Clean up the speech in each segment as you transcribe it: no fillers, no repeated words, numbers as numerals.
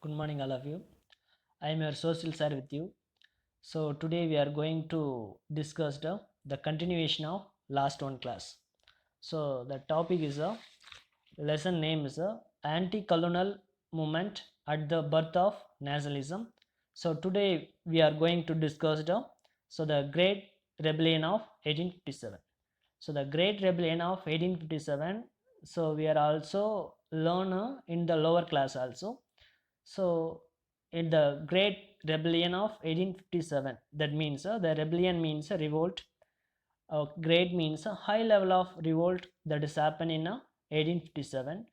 Good morning, all of you. I am your social sir with you. So today we are going to discuss the continuation of last one class. So the topic is a lesson name is a anti-colonial movement at the birth of nationalism. So today we are going to discuss the Great Rebellion of 1857. So the Great Rebellion of 1857. So we are also learn in the lower class also. So in the Great Rebellion of 1857, that means the rebellion means a revolt. Great means a high level of revolt that is happened in 1857.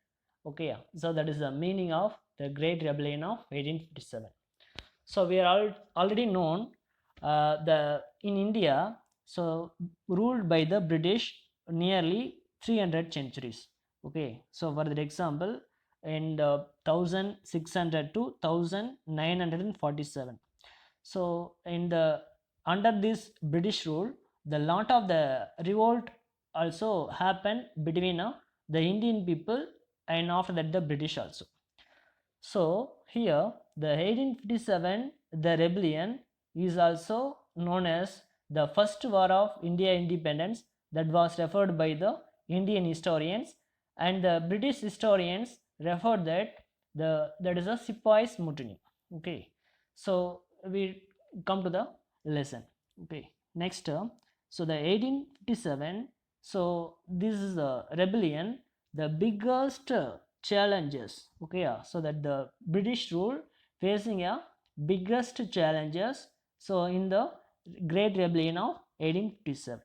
Okay, yeah. So that is the meaning of the Great Rebellion of 1857. So we are already known the in India, so ruled by the British nearly 300 centuries. Okay, so for the example, in the 1600 to 1947. So in the under this British rule, the lot of the revolt also happened between the Indian people and after that the British also. So here the 1857 the rebellion is also known as the first war of India independence, that was referred by the Indian historians, and the British historians referred that is a Sepoys mutiny. Okay, so we come to the lesson. Okay, next so the 1857, so this is a rebellion, the biggest challenges. Okay, yeah. So that the British rule facing a biggest challenges, so in the Great Rebellion of 1857.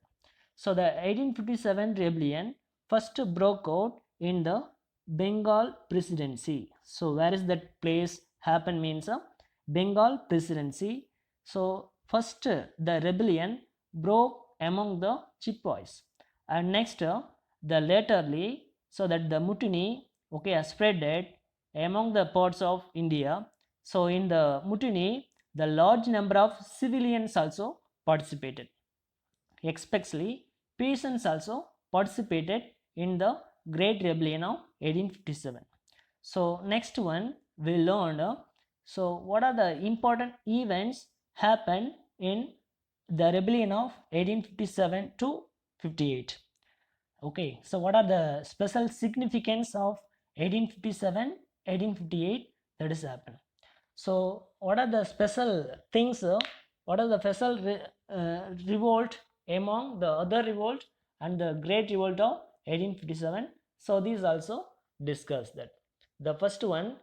So the 1857 rebellion first broke out in the Bengal presidency. So where is that place happen means a Bengal presidency. So first the rebellion broke among the Chippewas, and next the laterly, so that the mutiny, okay, spread it among the parts of India. So in the mutiny, the large number of civilians also participated. Especially peasants also participated in the Great Rebellion of 1857. So next one we learned so what are the important events happened in the rebellion of 1857 to 58. Okay, so what are the special significance of 1857, 1858 that is happened? So what are the special things? What are the special revolt among the other revolt and the Great Revolt of 1857? So these also discuss that. The first one,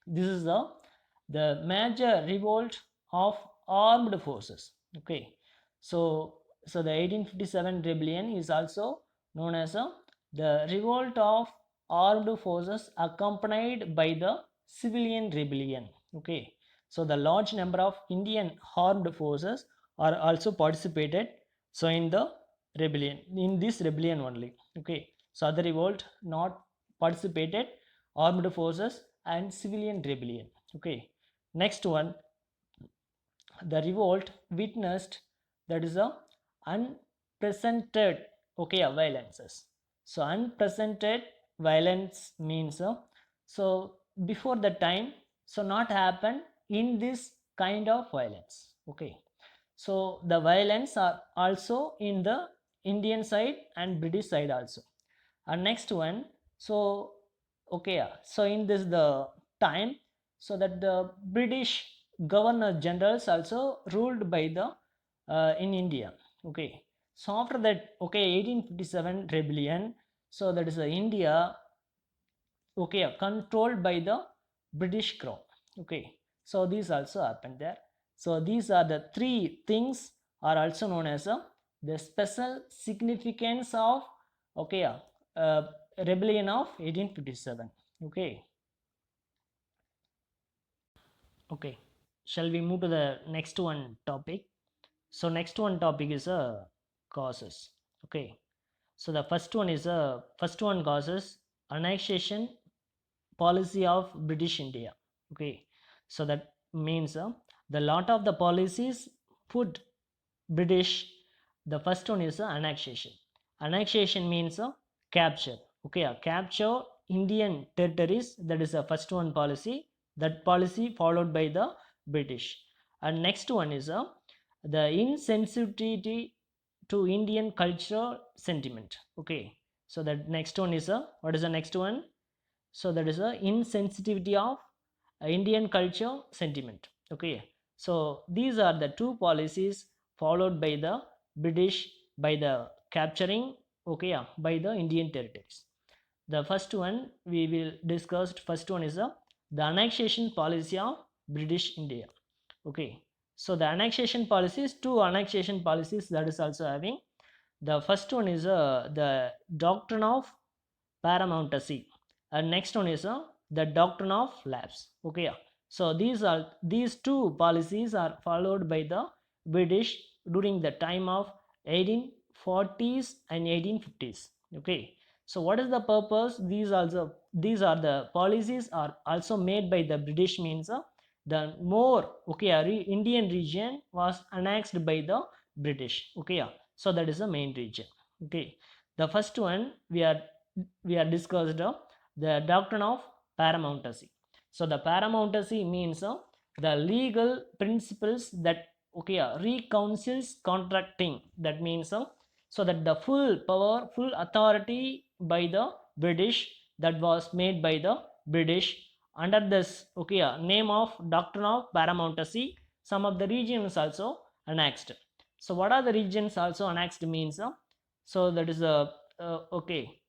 this is the major revolt of armed forces. Okay, so so the 1857 rebellion is also known as the revolt of armed forces accompanied by the civilian rebellion. Okay, so the large number of Indian armed forces are also participated, so in the rebellion, in this rebellion only. Okay, so other revolt not participated, armed forces and civilian rebellion. Okay, next one, the revolt witnessed, that is a unprecedented, okay, violences. So unprecedented violence means so before the time, so not happen in this kind of violence. Okay, so the violence are also in the Indian side and British side also. And next one, so okay, yeah. So in this the time, so that the British governor generals also ruled by the in India. Okay, so after that, okay, 1857 rebellion, so that is India, okay, controlled by the British crown. Okay, so these also happened there. So these are the three things are also known as the special significance of, okay, rebellion of 1857. Okay, okay, shall we move to the next one topic? So next one topic is causes. Okay, so the first one is first one causes annexation policy of British India. Okay, so that means the lot of the policies put British. The first one is annexation. Annexation means capture. Okay, capture Indian territories, that is the first one policy that policy followed by the British. And next one is the insensitivity to Indian cultural sentiment. Okay, so that next one is what is the next one? So that is the insensitivity of Indian culture sentiment. Okay, so these are the two policies followed by the British by the capturing, okay, yeah, by the Indian territories. The first one we will discuss. First one is the annexation policy of British India. Okay, so the annexation policies, two annexation policies that is also having. The first one is the doctrine of paramountcy, and next one is the doctrine of lapse. Okay, yeah. So these two policies are followed by the British during the time of 1840s and 1850s. Okay, so what is the purpose? These are the policies are also made by the British, means the more, okay, Indian region was annexed by the British. Okay, yeah. So that is the main region. Okay, the first one we are discussed the doctrine of paramountcy. So the paramountcy means the legal principles that, okay, reconciles contracting. That means so that the full power, full authority by the British, that was made by the British under this, okay, name of doctrine of paramountcy. Some of the regions also annexed. So what are the regions also annexed means so that is a okay,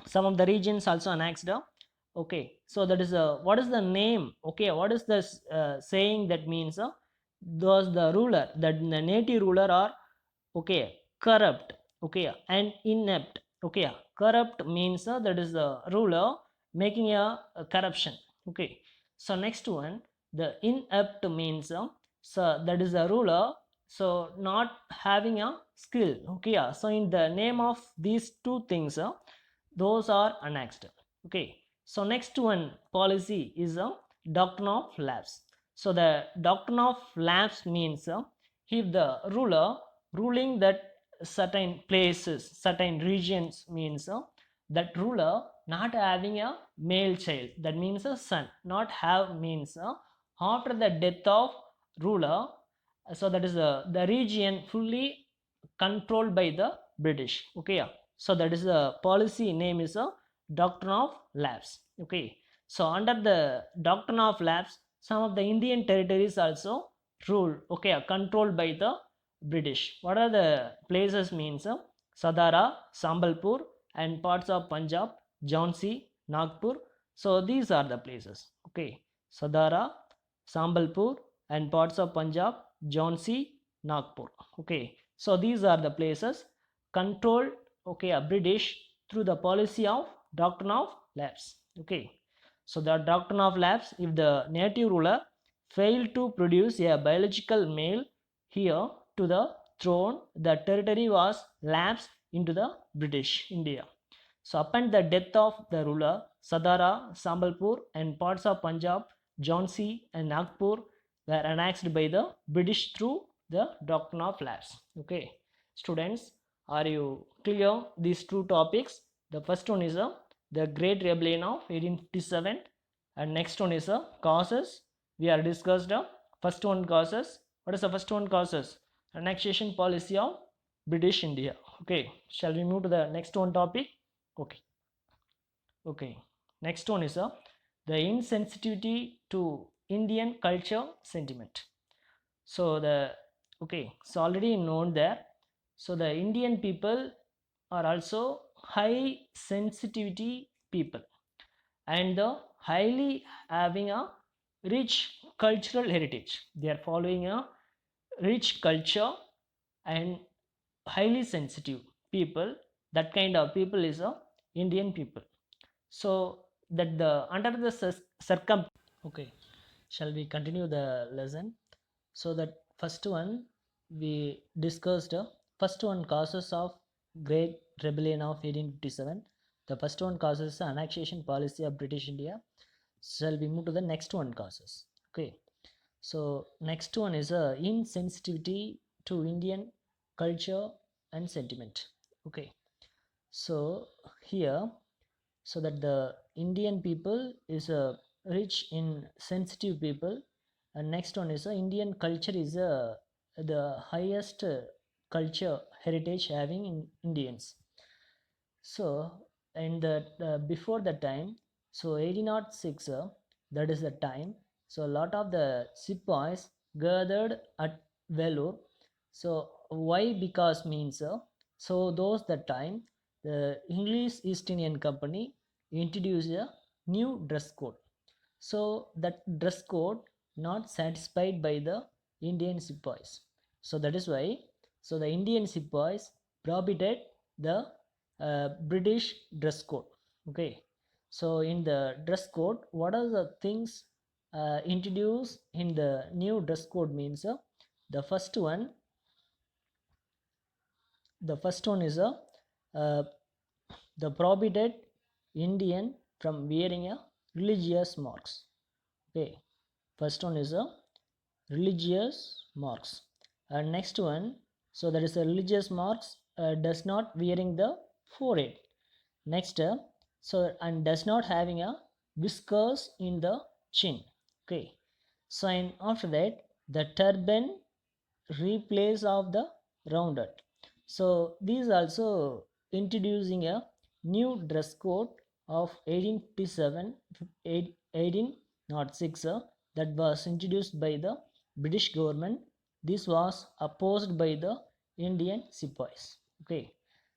some of the regions also annexed. Okay, so that is what is the name, okay, what is this saying that means those the ruler, that the native ruler are, okay, corrupt, okay, and inept. Okay, corrupt means that is the ruler making a corruption. Okay, so next one, the inept means so that is a ruler, so not having a skill. Okay, so in the name of these two things those are annexed. Okay, so next one policy is a doctrine of lapse. So the doctrine of lapse means if the ruler ruling that certain places, certain regions, means that ruler not having a male child, that means a son, not have means after the death of ruler, so that is the region fully controlled by the British. Okay, yeah. So that is the policy name is a doctrine of lapse. Okay, so under the doctrine of lapse, some of the Indian territories also ruled, okay, controlled by the British. What are the places means Sadara, Sambalpur, and parts of Punjab, Jhansi, Nagpur. So these are the places. Okay, Sadara, Sambalpur, and parts of Punjab, Jhansi, Nagpur. Okay, so these are the places controlled, okay, British through the policy of doctrine of lapse. Okay, so the doctrine of lapse, if the native ruler failed to produce a biological male heir to the throne, the territory was lapsed into the British India. So upon the death of the ruler, Sadara, Sambalpur, and parts of Punjab, Jhansi, and Nagpur were annexed by the British through the doctrine of lapse. Okay, students, are you clear these two topics? The first one is the Great Rebellion of 1857, and next one is causes. We are discussed first one causes. What is the first one causes? Annexation policy of British India. Okay, shall we move to the next one topic? Okay, okay. Next one is the insensitivity to Indian culture sentiment. So the, okay, it's already known there. So the Indian people are also high sensitivity people, and the highly having a rich cultural heritage. They are following a rich culture and highly sensitive people. That kind of people is a Indian people. So that the under the circum, okay, shall we continue the lesson? So that first one we discussed first one causes of Great Rebellion of 1857. The first one causes the annexation policy of British India. Shall we move to the next one causes? Okay, so next one is a insensitivity to Indian culture and sentiment. Okay, so here, so that the Indian people is rich in sensitive people. And next one is Indian culture is the highest culture heritage having in Indians. So, and the before the time, so 1806, that is the time. So, a lot of the sepoys gathered at Vellore. So, why? Because means so those the time the English East Indian Company introduced a new dress code. So that dress code not satisfied by the Indian sepoys. So that is why so the Indian sepoys prohibited the British dress code. Okay. So in the dress code, what are the things introduced in the new dress code means the first one is uh, the prohibited Indian from wearing a religious marks. Okay, first one is a religious marks, and next one, so that is a religious marks does not wearing the forehead. Next, so and does not having a whiskers in the chin. Okay, so and after that the turban replace of the rounded. So these also introducing a new dress code of 1857 1806 that was introduced by the British government. This was opposed by the Indian sepoys. Okay,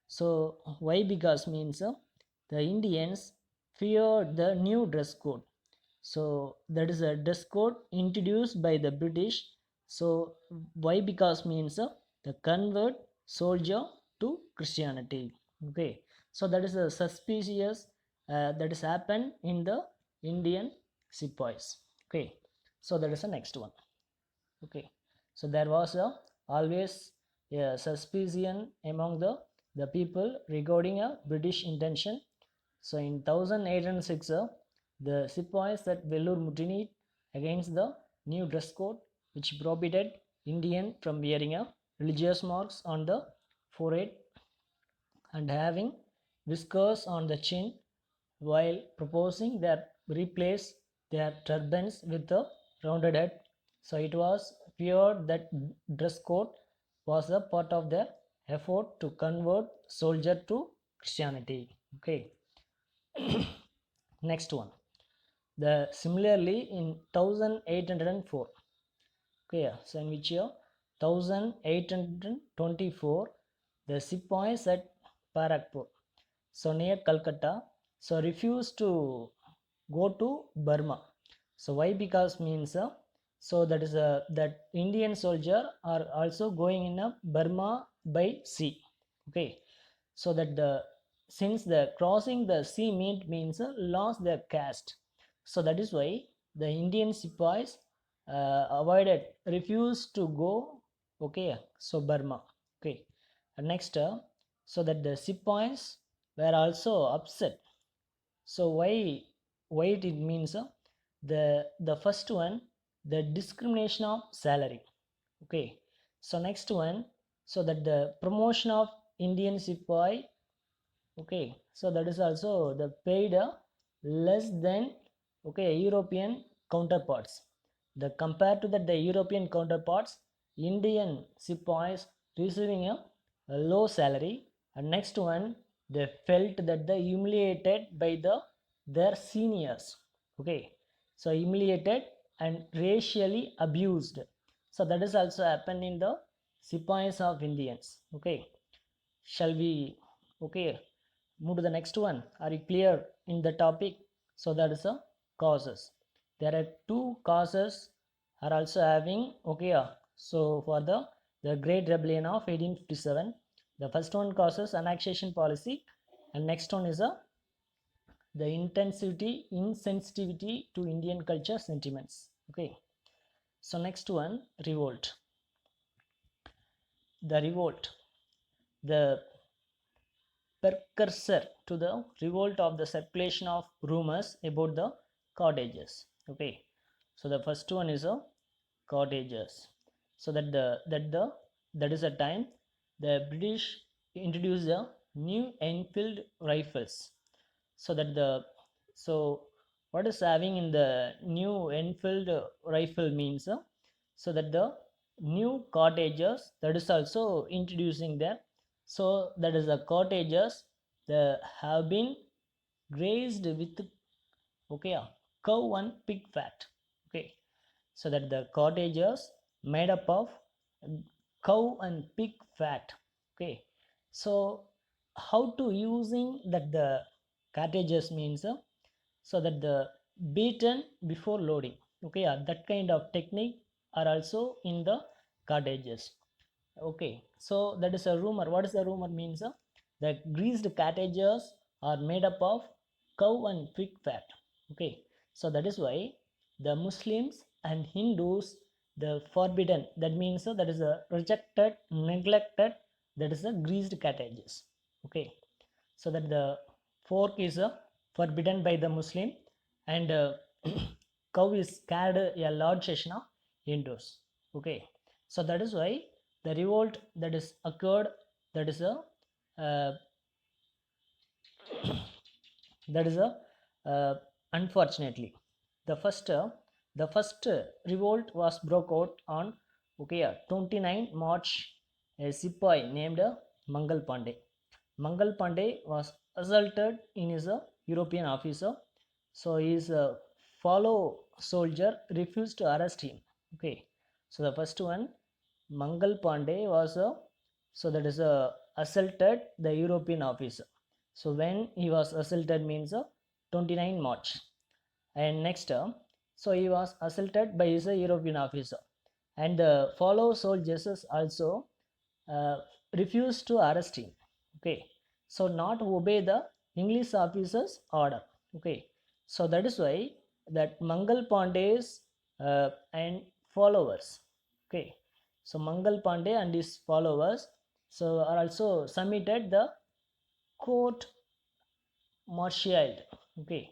so why? Because means the Indians feared the new dress code. So that is a dress code introduced by the British. So why? Because means the convert soldier to Christianity. Okay, so that is a suspicious that is happened in the Indian sepoys. Okay, so that is the next one. Okay, so there was a always a suspicion among the people regarding a British intention. So in 1806, the sepoys at Vellore mutinied against the new dress code, which prohibited Indian from wearing a religious marks on the forehead and having whiskers on the chin, while proposing that replace their turbans with a rounded head. So it was feared that dress code was a part of their effort to convert soldier to Christianity. Okay. Next one. The similarly in 1804. Okay, so in which year? 1824, the sepoys at Parakpur, so near Calcutta, so refused to go to Burma. So why? Because means so that is a that Indian soldier are also going in a Burma by sea. Okay, so that the since the crossing the sea means lost their caste. So that is why the Indian sepoys avoided refused to go. Okay, so Burma. Okay, and next so that the sepoys were also upset. So why it means the first one, the discrimination of salary. Okay, so next one, so that the promotion of Indian sepoy. Okay, so that is also the paid less than okay European counterparts. The compared to that the European counterparts, Indian sepoys receiving a low salary. And next one, they felt that they humiliated by their seniors. Okay, so humiliated and racially abused. So that is also happened in the sepoys of Indians. Okay, shall we okay move to the next one? Are you clear in the topic? So that is a causes. There are two causes are also having okay. So for the Great Rebellion of 1857, the first one causes annexation policy, and next one is a the intensity insensitivity to Indian culture sentiments. Okay. So next one, revolt. The revolt, the precursor to the revolt of the circulation of rumors about the cottages. Okay, so the first one is a cottages. So that is a time the British introduced the new Enfield rifles. So that the so what is having in the new Enfield rifle means so that the new cottages that is also introducing there. So that is the cottages that have been grazed with okay cow and pig fat. Okay, so that the cottages made up of cow and pig fat. Okay, so how to using that the cottages means so that the beaten before loading. Okay, that kind of technique are also in the cottages. Okay, so that is a rumor. What is the rumor means the greased cottages are made up of cow and pig fat. Okay, so that is why the Muslims and Hindus the forbidden, that means that is a rejected, neglected, that is a greased cottages. Okay, so that the fork is forbidden by the Muslim, and cow is carried a large session of Hindus. Okay, so that is why the revolt that is occurred, that is a uh, that is a unfortunately the first revolt was broke out on okay 29 March. A sepoy named Mangal Pandey. Mangal Pandey was assaulted in his European officer. So his follow soldier refused to arrest him. Okay, so the first one, Mangal Pandey was so that is assaulted the European officer. So when he was assaulted means 29 March. And next so he was assaulted by his European officer, and the follow soldiers also uh, refused to arrest him. Okay, so not obey the English officer's order. Okay, so that is why that Mangal Pandey's and followers. Okay, so Mangal Pandey and his followers so are also submitted the court martialed. Okay,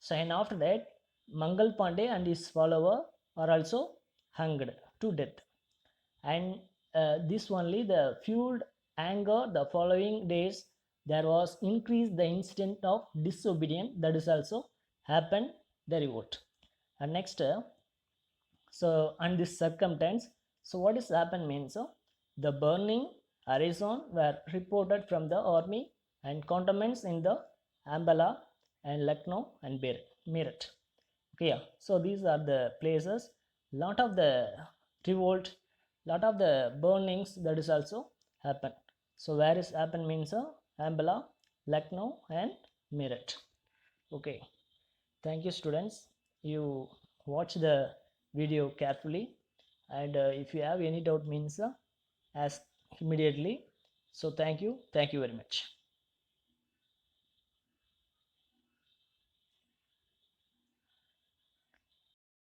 so and after that Mangal Pandey and his follower are also hanged to death. And this only the fueled anger the following days. There was increased the incident of disobedience that is also happened the revolt. And next so and this circumstance, so what is happened means the burning horizon were reported from the army and cantonments in the Ambala and Lucknow and Meerut. Okay, yeah, so these are the places. Lot of the revolt, lot of the burnings that is also happen. So where is happen means Ambala, Lucknow and Meerut. Okay, thank you students, you watch the video carefully, and if you have any doubt means ask immediately. So thank you very much.